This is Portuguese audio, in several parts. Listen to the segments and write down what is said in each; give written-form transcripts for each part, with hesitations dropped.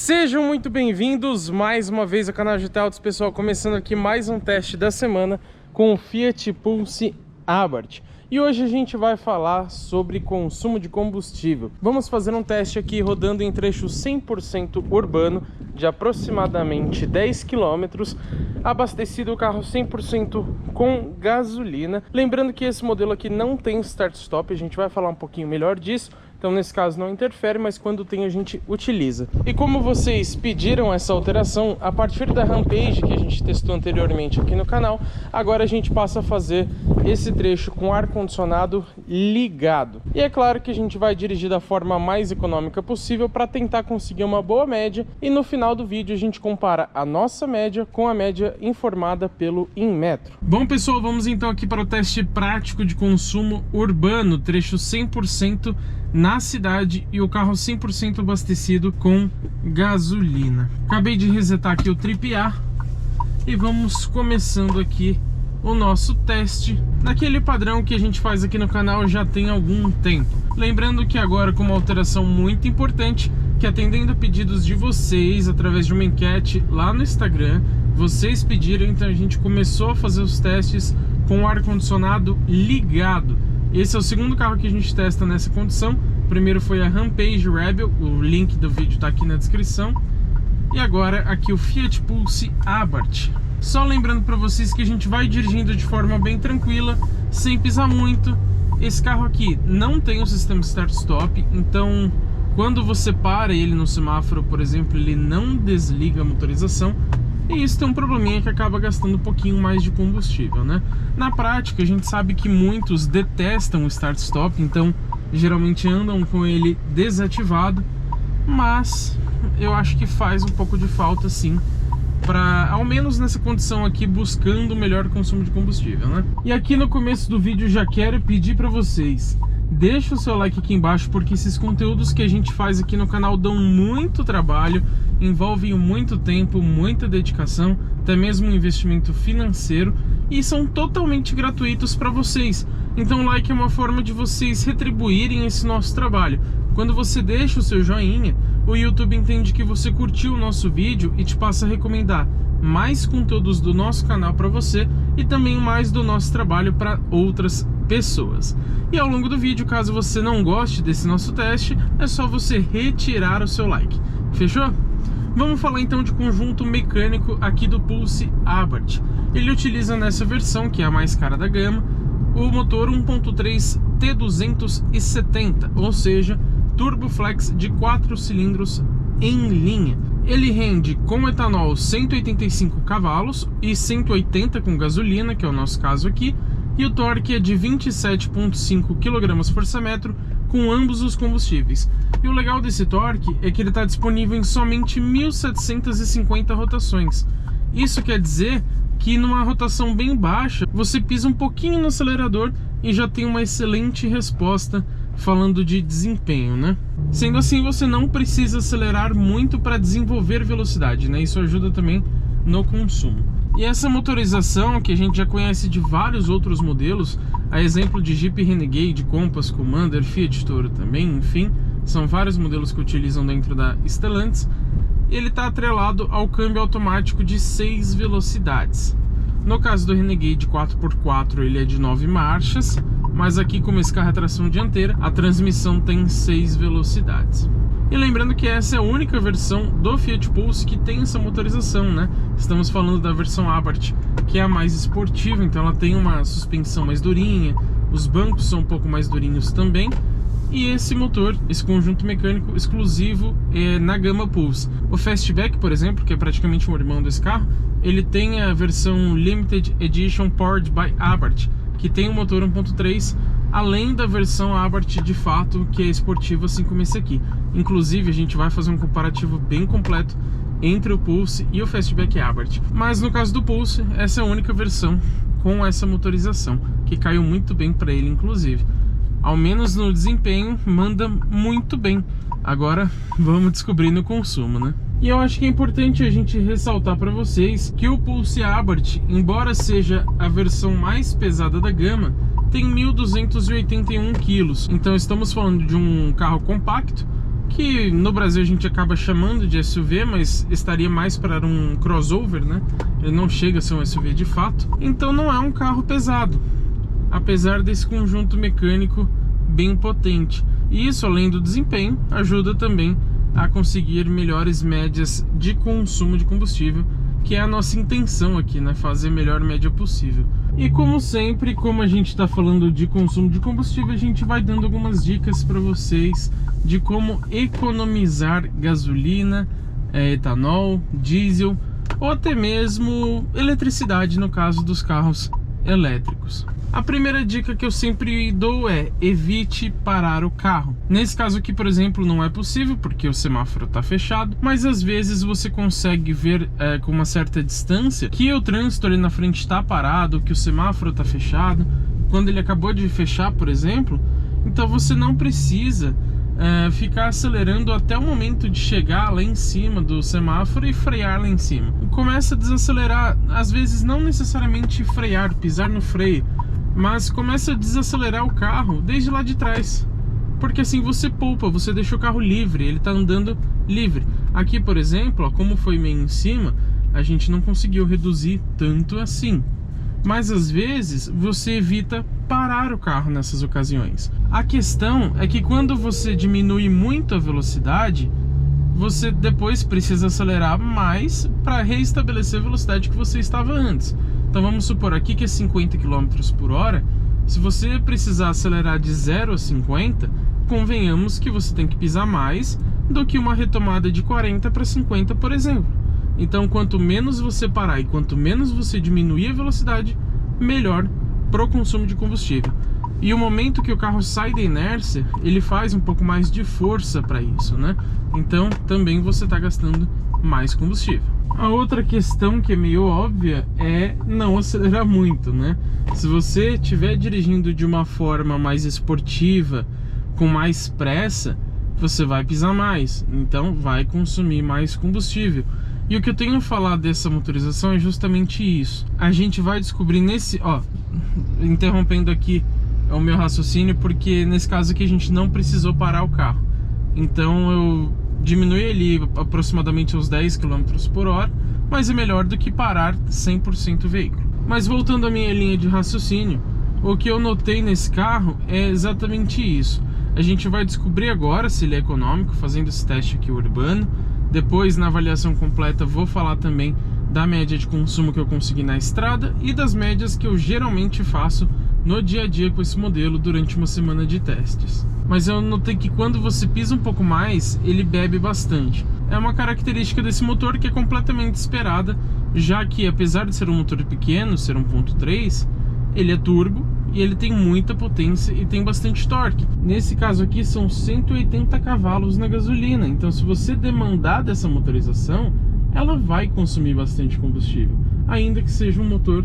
Sejam muito bem-vindos mais uma vez ao canal GT Autos, pessoal, começando aqui mais um teste da semana com o Fiat Pulse Abarth. E hoje a gente vai falar sobre consumo de combustível. Vamos fazer um teste aqui rodando em trecho 100% urbano de aproximadamente 10 km, abastecido o carro 100% com gasolina. Lembrando que esse modelo aqui não tem start-stop, a gente vai falar um pouquinho melhor disso. Então nesse caso não interfere, mas quando tem a gente utiliza. E como vocês pediram essa alteração, a partir da Rampage que a gente testou anteriormente aqui no canal, agora a gente passa a fazer esse trecho com ar-condicionado ligado. E é claro que a gente vai dirigir da forma mais econômica possível para tentar conseguir uma boa média. E no final do vídeo a gente compara a nossa média com a média informada pelo Inmetro. Bom pessoal, vamos então aqui para o teste prático de consumo urbano, trecho 100% na cidade e o carro 100% abastecido com gasolina. Acabei de resetar aqui o Trip A e vamos começando aqui o nosso teste naquele padrão que a gente faz aqui no canal já tem algum tempo. Lembrando que agora com uma alteração muito importante, que atendendo a pedidos de vocês através de uma enquete lá no Instagram, vocês pediram, então a gente começou a fazer os testes com o ar-condicionado ligado. Esse é o segundo carro que a gente testa nessa condição. O primeiro foi a Rampage Rebel, o link do vídeo está aqui na descrição. E agora aqui o Fiat Pulse Abarth. Só lembrando para vocês que a gente vai dirigindo de forma bem tranquila, sem pisar muito. Esse carro aqui não tem o sistema start-stop, então quando você para ele no semáforo, por exemplo, ele não desliga a motorização. E isso tem um probleminha que acaba gastando um pouquinho mais de combustível, né? Na prática, a gente sabe que muitos detestam o start-stop, então geralmente andam com ele desativado, mas eu acho que faz um pouco de falta sim, para ao menos nessa condição aqui, buscando o melhor consumo de combustível, né? E aqui no começo do vídeo já quero pedir para vocês, deixa o seu like aqui embaixo, porque esses conteúdos que a gente faz aqui no canal dão muito trabalho, envolvem muito tempo, muita dedicação, até mesmo um investimento financeiro, e são totalmente gratuitos para vocês. Então o like é uma forma de vocês retribuírem esse nosso trabalho. Quando você deixa o seu joinha, o YouTube entende que você curtiu o nosso vídeo e te passa a recomendar mais conteúdos do nosso canal para você e também mais do nosso trabalho para outras pessoas. E ao longo do vídeo, caso você não goste desse nosso teste, é só você retirar o seu like. Fechou? Vamos falar então de conjunto mecânico aqui do Pulse Abarth. Ele utiliza nessa versão, que é a mais cara da gama, o motor 1.3 T270, ou seja, Turbo Flex de 4 cilindros em linha. Ele rende com etanol 185 cavalos e 180 com gasolina, que é o nosso caso aqui, e o torque é de 27,5 kgfm com ambos os combustíveis. E o legal desse torque é que ele está disponível em somente 1.750 rotações. Isso quer dizer que numa rotação bem baixa, você pisa um pouquinho no acelerador e já tem uma excelente resposta falando de desempenho, né? Sendo assim, você não precisa acelerar muito para desenvolver velocidade, né? Isso ajuda também no consumo. E essa motorização, que a gente já conhece de vários outros modelos, a exemplo de Jeep Renegade, Compass, Commander, Fiat Toro também, enfim, são vários modelos que utilizam dentro da Stellantis, ele está atrelado ao câmbio automático de 6 velocidades. No caso do Renegade 4x4, ele é de 9 marchas, mas aqui, como esse carro é tração dianteira, a transmissão tem 6 velocidades. E lembrando que essa é a única versão do Fiat Pulse que tem essa motorização, né? Estamos falando da versão Abarth, que é a mais esportiva, então ela tem uma suspensão mais durinha, os bancos são um pouco mais durinhos também, e esse motor, esse conjunto mecânico exclusivo é na gama Pulse. O Fastback, por exemplo, que é praticamente um irmão desse carro, ele tem a versão Limited Edition Powered by Abarth, que tem um motor 1.3, além da versão Abarth de fato, que é esportiva, assim como esse aqui. Inclusive a gente vai fazer um comparativo bem completo entre o Pulse e o Fastback Abarth. Mas no caso do Pulse, essa é a única versão com essa motorização, que caiu muito bem para ele inclusive. Ao menos no desempenho, manda muito bem. Agora vamos descobrir no consumo, né? E eu acho que é importante a gente ressaltar para vocês que o Pulse Abarth, embora seja a versão mais pesada da gama, tem 1.281 kg. Então estamos falando de um carro compacto, que no Brasil a gente acaba chamando de SUV, mas estaria mais para um crossover, né? Ele não chega a ser um SUV de fato. Então não é um carro pesado, apesar desse conjunto mecânico bem potente. E isso, além do desempenho, ajuda também a conseguir melhores médias de consumo de combustível, que é a nossa intenção aqui, né? Fazer a melhor média possível. E como sempre, como a gente está falando de consumo de combustível, a gente vai dando algumas dicas para vocês de como economizar gasolina, etanol, diesel ou até mesmo eletricidade no caso dos carros elétricos. A primeira dica que eu sempre dou é: evite parar o carro. Nesse caso aqui, por exemplo, não é possível porque o semáforo está fechado, mas às vezes você consegue ver com uma certa distância que o trânsito ali na frente está parado, que o semáforo está fechado, quando ele acabou de fechar, por exemplo. Então você não precisa ficar acelerando até o momento de chegar lá em cima do semáforo e frear lá em cima. Começa a desacelerar, às vezes não necessariamente frear, pisar no freio, mas começa a desacelerar o carro desde lá de trás, porque assim você poupa, você deixa o carro livre, ele está andando livre. Aqui, por exemplo, ó, como foi meio em cima, a gente não conseguiu reduzir tanto assim, mas às vezes você evita parar o carro nessas ocasiões. A questão é que quando você diminui muito a velocidade, você depois precisa acelerar mais para reestabelecer a velocidade que você estava antes. Então vamos supor aqui que é 50 km por hora. Se você precisar acelerar de 0 a 50, convenhamos que você tem que pisar mais do que uma retomada de 40 para 50, por exemplo. Então quanto menos você parar e quanto menos você diminuir a velocidade, melhor para o consumo de combustível. E o momento que o carro sai da inércia, ele faz um pouco mais de força para isso, né? Então também você está gastando mais combustível. A outra questão que é meio óbvia é não acelerar muito, né? Se você estiver dirigindo de uma forma mais esportiva, com mais pressa, você vai pisar mais, então vai consumir mais combustível. E o que eu tenho a falar dessa motorização é justamente isso. A gente vai descobrir nesse... Ó, interrompendo aqui o meu raciocínio, porque nesse caso aqui a gente não precisou parar o carro. Então eu diminui ele aproximadamente uns 10 km por hora, mas é melhor do que parar 100% o veículo. Mas voltando à minha linha de raciocínio, o que eu notei nesse carro é exatamente isso. A gente vai descobrir agora se ele é econômico, fazendo esse teste aqui urbano. Depois, na avaliação completa, vou falar também da média de consumo que eu consegui na estrada e das médias que eu geralmente faço no dia a dia com esse modelo durante uma semana de testes. Mas eu notei que quando você pisa um pouco mais, ele bebe bastante. É uma característica desse motor que é completamente esperada, já que apesar de ser um motor pequeno, ser 1.3, ele é turbo e ele tem muita potência e tem bastante torque. Nesse caso aqui são 180 cavalos na gasolina, então se você demandar dessa motorização, ela vai consumir bastante combustível, ainda que seja um motor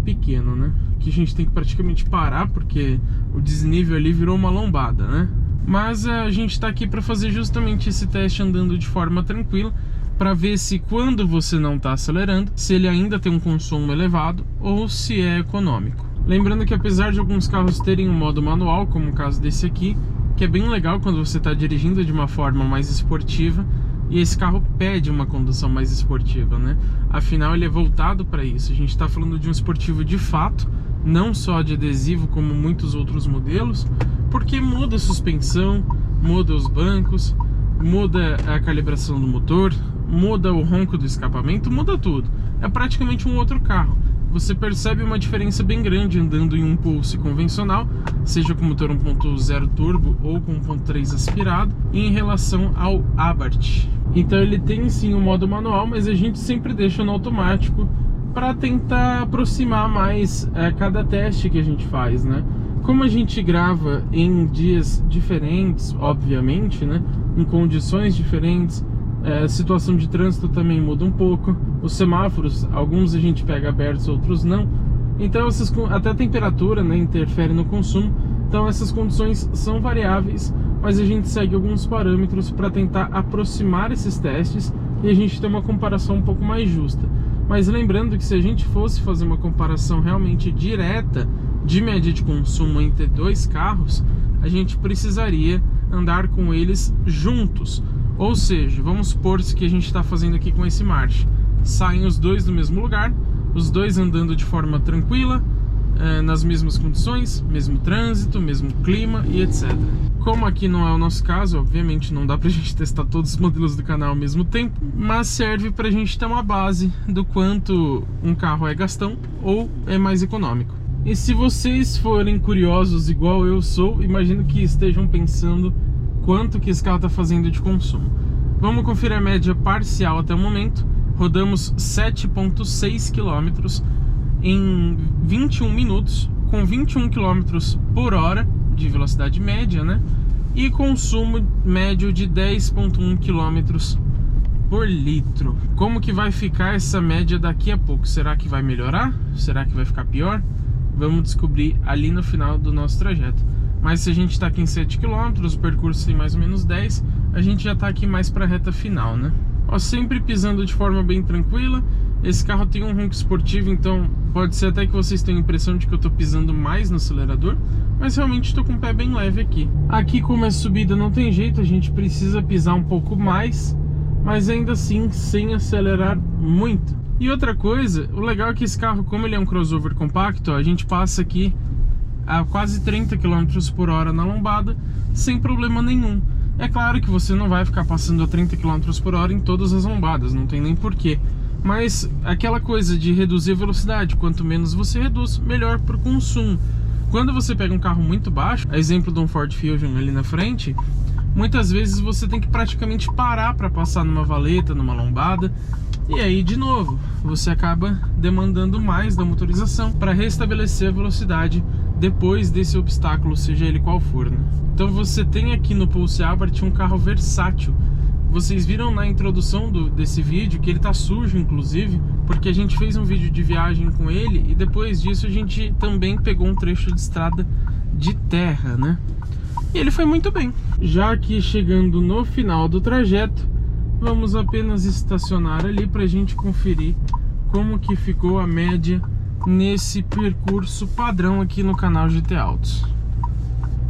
pequeno, né? Que a gente tem que praticamente parar porque o desnível ali virou uma lombada, né? Mas a gente está aqui para fazer justamente esse teste andando de forma tranquila, para ver se quando você não está acelerando, se ele ainda tem um consumo elevado ou se é econômico. Lembrando que apesar de alguns carros terem um modo manual, como o caso desse aqui, que é bem legal quando você está dirigindo de uma forma mais esportiva, e esse carro pede uma condução mais esportiva, né? Afinal, ele é voltado para isso. A gente está falando de um esportivo de fato, não só de adesivo como muitos outros modelos, porque muda a suspensão, muda os bancos, muda a calibração do motor, muda o ronco do escapamento, muda tudo. É praticamente um outro carro. Você percebe uma diferença bem grande andando em um Pulse convencional, seja com motor 1.0 turbo ou com 1.3 aspirado, em relação ao Abarth. Então ele tem sim um modo manual, mas a gente sempre deixa no automático para tentar aproximar mais cada teste que a gente faz, né? Como a gente grava em dias diferentes, obviamente, né? Em condições diferentes, a situação de trânsito também muda um pouco. Os semáforos, alguns a gente pega abertos, outros não. Então até a temperatura, né, interfere no consumo. Então essas condições são variáveis, mas a gente segue alguns parâmetros para tentar aproximar esses testes e a gente ter uma comparação um pouco mais justa. Mas lembrando que se a gente fosse fazer uma comparação realmente direta de média de consumo entre dois carros, a gente precisaria andar com eles juntos. Ou seja, vamos supor que a gente está fazendo aqui com esse March. Saem os dois do mesmo lugar, os dois andando de forma tranquila, nas mesmas condições, mesmo trânsito, mesmo clima e etc. Como aqui não é o nosso caso, obviamente não dá pra gente testar todos os modelos do canal ao mesmo tempo, mas serve pra gente ter uma base do quanto um carro é gastão ou é mais econômico. E se vocês forem curiosos igual eu sou, imagino que estejam pensando quanto que esse carro está fazendo de consumo. Vamos conferir a média parcial até o momento. Rodamos 7,6 km em 21 minutos, com 21 km por hora de velocidade média, né? E consumo médio de 10,1 km por litro. Como que vai ficar essa média daqui a pouco? Será que vai melhorar? Será que vai ficar pior? Vamos descobrir ali no final do nosso trajeto. Mas se a gente está aqui em 7 km, o percurso tem mais ou menos 10, a gente já está aqui mais para a reta final, né? Ó, sempre pisando de forma bem tranquila. Esse carro tem um ronco esportivo, então pode ser até que vocês tenham a impressão de que eu estou pisando mais no acelerador, mas realmente estou com o pé bem leve aqui. Aqui, como é subida, não tem jeito, a gente precisa pisar um pouco mais, mas ainda assim sem acelerar muito. E outra coisa, o legal é que esse carro, como ele é um crossover compacto, ó, a gente passa aqui a quase 30 km por hora na lombada sem problema nenhum. É claro que você não vai ficar passando a 30 km por hora em todas as lombadas, não tem nem porquê. Mas aquela coisa de reduzir a velocidade, quanto menos você reduz, melhor para o consumo. Quando você pega um carro muito baixo, a exemplo de um Ford Fusion ali na frente, muitas vezes você tem que praticamente parar para passar numa valeta, numa lombada. E aí, de novo, você acaba demandando mais da motorização para restabelecer a velocidade depois desse obstáculo, seja ele qual for, né? Então você tem aqui no Pulse Abarth um carro versátil. Vocês viram na introdução desse vídeo que ele tá sujo, inclusive, porque a gente fez um vídeo de viagem com ele e depois disso a gente também pegou um trecho de estrada de terra, né? E ele foi muito bem. Já aqui chegando no final do trajeto, vamos apenas estacionar ali para a gente conferir como que ficou a média nesse percurso padrão aqui no canal GT Autos.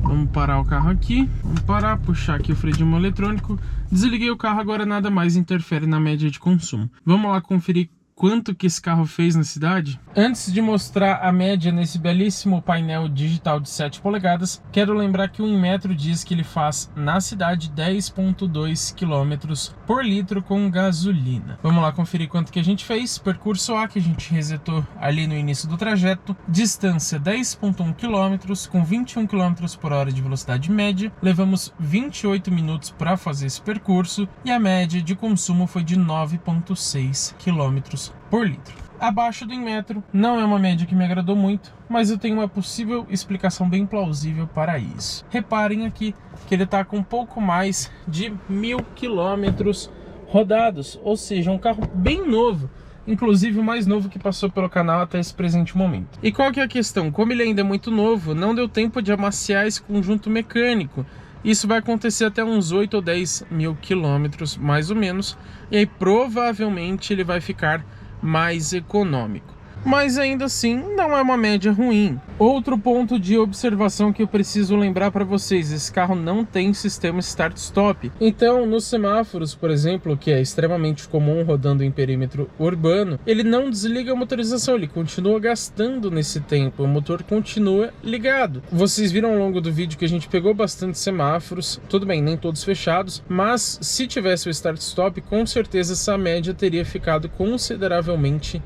Vamos parar o carro aqui, vamos parar, puxar aqui o freio de mão eletrônico, desliguei o carro, agora nada mais interfere na média de consumo. Vamos lá conferir quanto que esse carro fez na cidade? Antes de mostrar a média nesse belíssimo painel digital de 7 polegadas, quero lembrar que o Inmetro diz que ele faz na cidade 10,2 km por litro com gasolina. Vamos lá conferir quanto que a gente fez. Percurso A, que a gente resetou ali no início do trajeto, distância 10,1 km com 21 km por hora de velocidade média. Levamos 28 minutos para fazer esse percurso e a média de consumo foi de 9,6 km por litro. Abaixo do Inmetro, não é uma média que me agradou muito, mas eu tenho uma possível explicação bem plausível para isso. Reparem aqui que ele está com um pouco mais de 1.000 km rodados, ou seja, um carro bem novo, inclusive o mais novo que passou pelo canal até esse presente momento. E qual que é a questão? Como ele ainda é muito novo, não deu tempo de amaciar esse conjunto mecânico. Isso vai acontecer até uns 8 ou 10 mil quilômetros, mais ou menos, e aí provavelmente ele vai ficar mais econômico. Mas ainda assim, não é uma média ruim. Outro ponto de observação que eu preciso lembrar para vocês, esse carro não tem sistema start-stop. Então, nos semáforos, por exemplo, que é extremamente comum rodando em perímetro urbano, ele não desliga a motorização, ele continua gastando nesse tempo, o motor continua ligado. Vocês viram ao longo do vídeo que a gente pegou bastante semáforos, tudo bem, nem todos fechados, mas se tivesse o start-stop, com certeza essa média teria ficado consideravelmente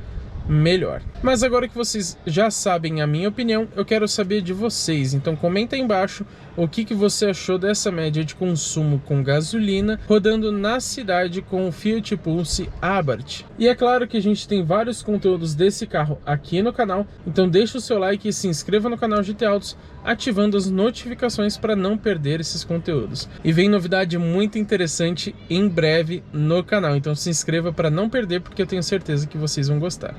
melhor. Mas agora que vocês já sabem a minha opinião, eu quero saber de vocês. Então comenta aí embaixo o que você achou dessa média de consumo com gasolina rodando na cidade com o Fiat Pulse Abarth. E é claro que a gente tem vários conteúdos desse carro aqui no canal, então deixa o seu like e se inscreva no canal GT Autos, ativando as notificações para não perder esses conteúdos. E vem novidade muito interessante em breve no canal, então se inscreva para não perder, porque eu tenho certeza que vocês vão gostar.